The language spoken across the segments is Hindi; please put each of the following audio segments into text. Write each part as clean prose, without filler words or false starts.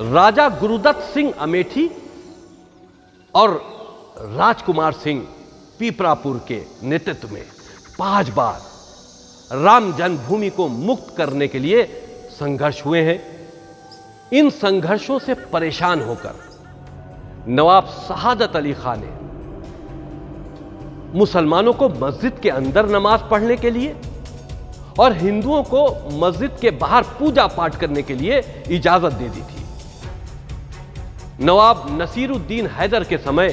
राजा गुरुदत्त सिंह अमेठी और राजकुमार सिंह पीपरापुर के नेतृत्व में 5 बार राम जन्मभूमि को मुक्त करने के लिए संघर्ष हुए हैं। इन संघर्षों से परेशान होकर नवाब शहादत अली खान ने मुसलमानों को मस्जिद के अंदर नमाज पढ़ने के लिए और हिंदुओं को मस्जिद के बाहर पूजा पाठ करने के लिए इजाजत दे दी थी। नवाब नसीरुद्दीन हैदर के समय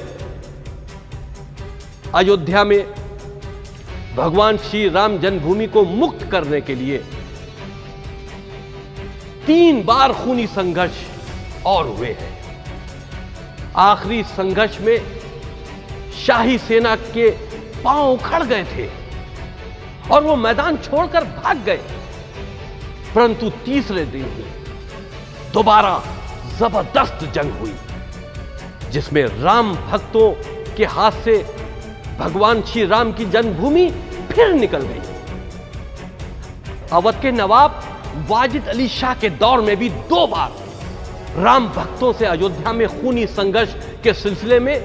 अयोध्या में भगवान श्री राम जन्मभूमि को मुक्त करने के लिए 3 बार खूनी संघर्ष और हुए हैं। आखिरी संघर्ष में शाही सेना के पांव उखड़ गए थे और वो मैदान छोड़कर भाग गए, परंतु तीसरे दिन ही दोबारा जबरदस्त जंग हुई, जिसमें राम भक्तों के हाथ से भगवान श्री राम की जन्मभूमि फिर निकल गई। अवध के नवाब वाजिद अली शाह के दौर में भी 2 बार राम भक्तों से अयोध्या में खूनी संघर्ष के सिलसिले में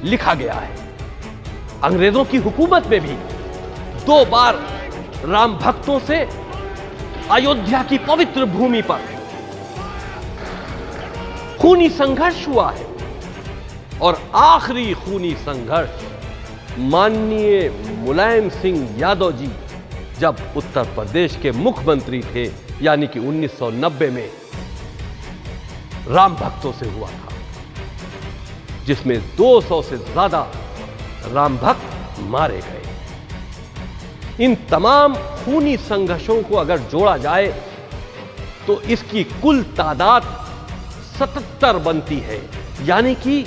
लिखा गया है। अंग्रेजों की हुकूमत में भी 2 बार राम भक्तों से अयोध्या की पवित्र भूमि पर खूनी संघर्ष हुआ है और आखिरी खूनी संघर्ष माननीय मुलायम सिंह यादव जी जब उत्तर प्रदेश के मुख्यमंत्री थे, यानी कि 1990 में राम भक्तों से हुआ था, जिसमें 200 से ज्यादा राम भक्त मारे गए। इन तमाम खूनी संघर्षों को अगर जोड़ा जाए तो इसकी कुल तादाद 77 बनती है, यानी कि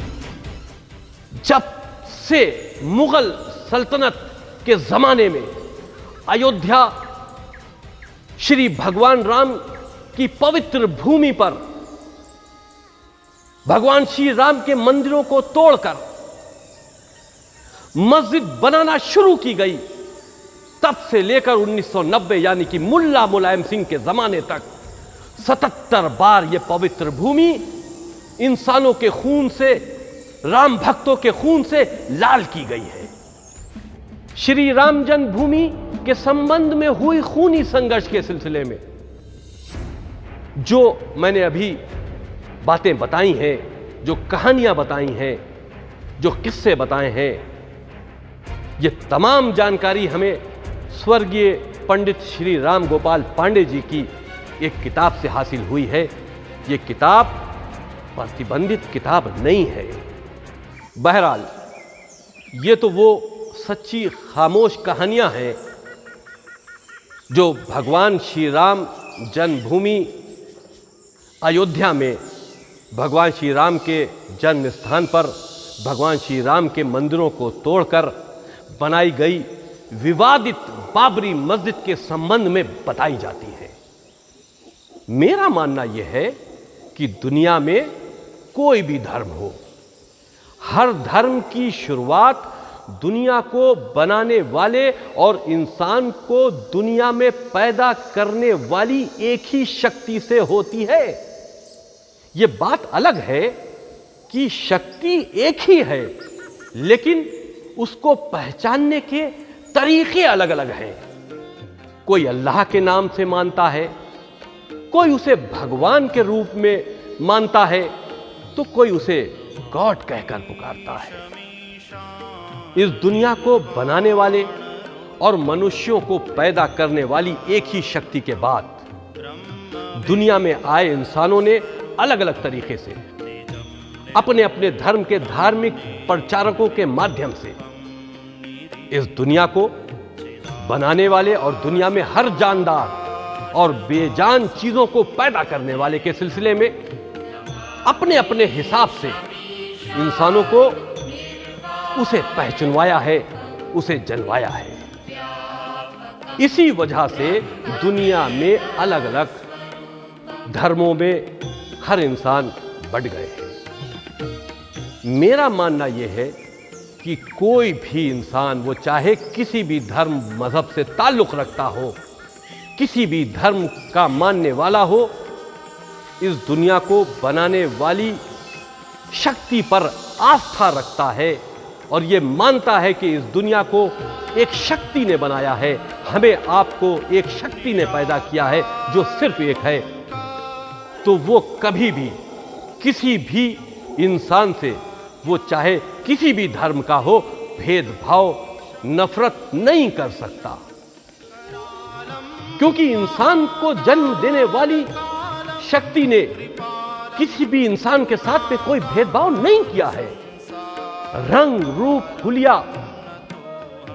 जब से मुगल सल्तनत के जमाने में अयोध्या श्री भगवान राम की पवित्र भूमि पर भगवान श्री राम के मंदिरों को तोड़कर मस्जिद बनाना शुरू की गई, तब से लेकर 1990 यानी कि मुल्ला मुलायम सिंह के जमाने तक 77 बार यह पवित्र भूमि इंसानों के खून से, राम भक्तों के खून से लाल की गई है। श्री राम जन्मभूमि के संबंध में हुई खूनी संघर्ष के सिलसिले में जो मैंने अभी बातें बताई हैं, जो कहानियां बताई हैं, जो किस्से बताए हैं, ये तमाम जानकारी हमें स्वर्गीय पंडित श्री राम गोपाल पांडे जी की एक किताब से हासिल हुई है। ये किताब प्रतिबंधित किताब नहीं है। बहरहाल ये तो वो सच्ची खामोश कहानियां हैं जो भगवान श्री राम जन्मभूमि अयोध्या में भगवान श्री राम के जन्म स्थान पर भगवान श्री राम के मंदिरों को तोड़कर बनाई गई विवादित बाबरी मस्जिद के संबंध में बताई जाती है। मेरा मानना यह है कि दुनिया में कोई भी धर्म हो, हर धर्म की शुरुआत दुनिया को बनाने वाले और इंसान को दुनिया में पैदा करने वाली एक ही शक्ति से होती है। यह बात अलग है कि शक्ति एक ही है, लेकिन उसको पहचानने के तरीके अलग अलग हैं। कोई अल्लाह के नाम से मानता है, कोई उसे भगवान के रूप में मानता है, तो कोई उसे गॉड कहकर पुकारता है। इस दुनिया को बनाने वाले और मनुष्यों को पैदा करने वाली एक ही शक्ति के बाद दुनिया में आए इंसानों ने अलग अलग तरीके से अपने अपने धर्म के धार्मिक प्रचारकों के माध्यम से इस दुनिया को बनाने वाले और दुनिया में हर जानदार और बेजान चीजों को पैदा करने वाले के सिलसिले में अपने अपने हिसाब से इंसानों को उसे पहचानवाया है, उसे जन्माया है। इसी वजह से दुनिया में अलग अलग धर्मों में हर इंसान बढ़ गए हैं। मेरा मानना यह है कि कोई भी इंसान, वो चाहे किसी भी धर्म मजहब से ताल्लुक रखता हो, किसी भी धर्म का मानने वाला हो, इस दुनिया को बनाने वाली शक्ति पर आस्था रखता है और ये मानता है कि इस दुनिया को एक शक्ति ने बनाया है, हमें आपको एक शक्ति ने पैदा किया है जो सिर्फ एक है, तो वो कभी भी किसी भी इंसान से, वो चाहे किसी भी धर्म का हो, भेदभाव नफरत नहीं कर सकता। क्योंकि इंसान को जन्म देने वाली शक्ति ने किसी भी इंसान के साथ में कोई भेदभाव नहीं किया है। रंग रूप हुलिया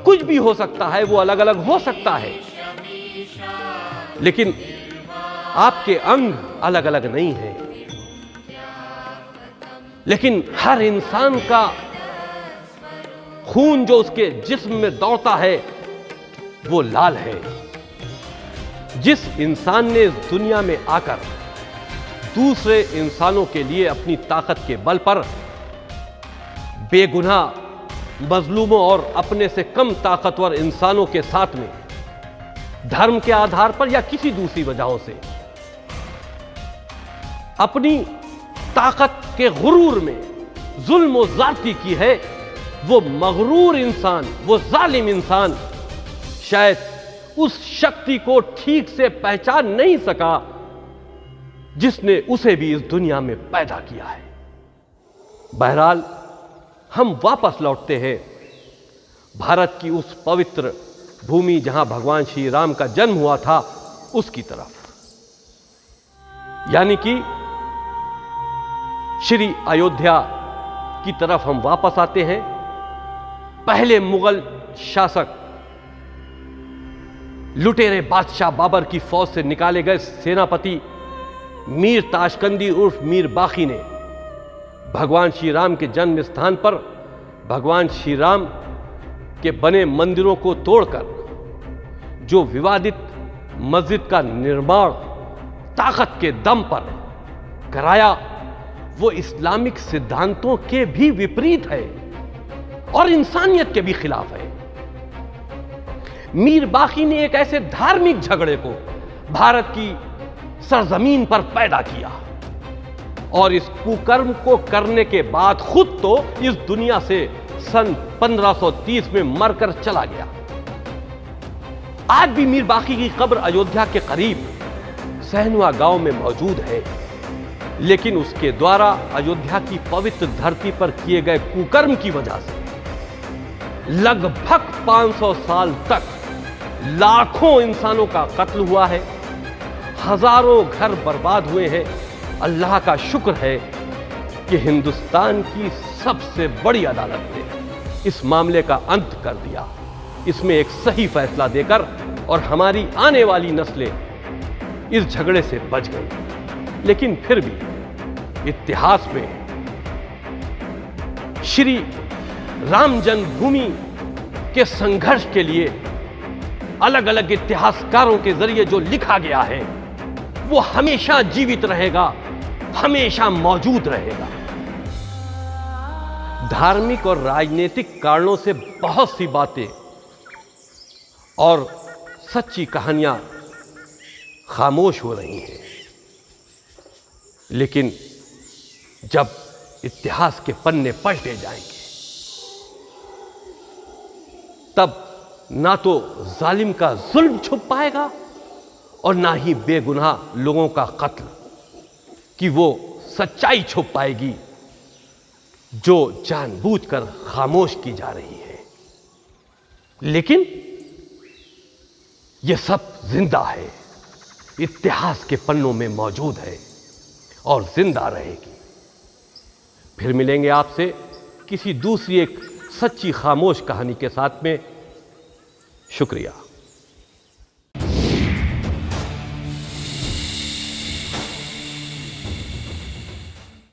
कुछ भी हो सकता है, वो अलग अलग हो सकता है, लेकिन आपके अंग अलग अलग नहीं है। लेकिन हर इंसान का खून जो उसके जिस्म में दौड़ता है वो लाल है। जिस इंसान ने इस दुनिया में आकर दूसरे इंसानों के लिए अपनी ताकत के बल पर बेगुनाह मजलूमों और अपने से कम ताकतवर इंसानों के साथ में धर्म के आधार पर या किसी दूसरी वजहों से अपनी ताकत के गुरूर में जुल्म और ज्यादती की है, वो मगरूर इंसान, वो जालिम इंसान शायद उस शक्ति को ठीक से पहचान नहीं सका जिसने उसे भी इस दुनिया में पैदा किया है। बहरहाल हम वापस लौटते हैं भारत की उस पवित्र भूमि जहां भगवान श्री राम का जन्म हुआ था उसकी तरफ, यानी कि श्री अयोध्या की तरफ हम वापस आते हैं। पहले मुगल शासक लुटेरे बादशाह बाबर की फौज से निकाले गए सेनापति मीर ताशकंदी उर्फ मीर बाकी ने भगवान श्री राम के जन्म स्थान पर भगवान श्री राम के बने मंदिरों को तोड़कर जो विवादित मस्जिद का निर्माण ताकत के दम पर कराया, वो इस्लामिक सिद्धांतों के भी विपरीत है और इंसानियत के भी खिलाफ है। मीर बाकी ने एक ऐसे धार्मिक झगड़े को भारत की सरजमीन पर पैदा किया और इस कुकर्म को करने के बाद खुद तो इस दुनिया से सन 1530 में मरकर चला गया। आज भी मीर बाकी की कब्र अयोध्या के करीब सहनुआ गांव में मौजूद है, लेकिन उसके द्वारा अयोध्या की पवित्र धरती पर किए गए कुकर्म की वजह से लगभग 500 साल तक लाखों इंसानों का कत्ल हुआ है, हजारों घर बर्बाद हुए हैं। अल्लाह का शुक्र है कि हिंदुस्तान की सबसे बड़ी अदालत ने इस मामले का अंत कर दिया, इसमें एक सही फैसला देकर, और हमारी आने वाली नस्लें इस झगड़े से बच गई। लेकिन फिर भी इतिहास में श्री राम जन्मभूमि के संघर्ष के लिए अलग अलग इतिहासकारों के जरिए जो लिखा गया है वो हमेशा जीवित रहेगा, हमेशा मौजूद रहेगा। धार्मिक और राजनीतिक कारणों से बहुत सी बातें और सच्ची कहानियां खामोश हो रही हैं, लेकिन जब इतिहास के पन्ने पलटे जाएंगे तब ना तो जालिम का जुल्म छुप पाएगा और ना ही बेगुनाह लोगों का कत्ल की वो सच्चाई छुप पाएगी जो जानबूझकर खामोश की जा रही है। लेकिन ये सब जिंदा है, इतिहास के पन्नों में मौजूद है और जिंदा रहेगी। फिर मिलेंगे आपसे किसी दूसरी एक सच्ची खामोश कहानी के साथ में। शुक्रिया।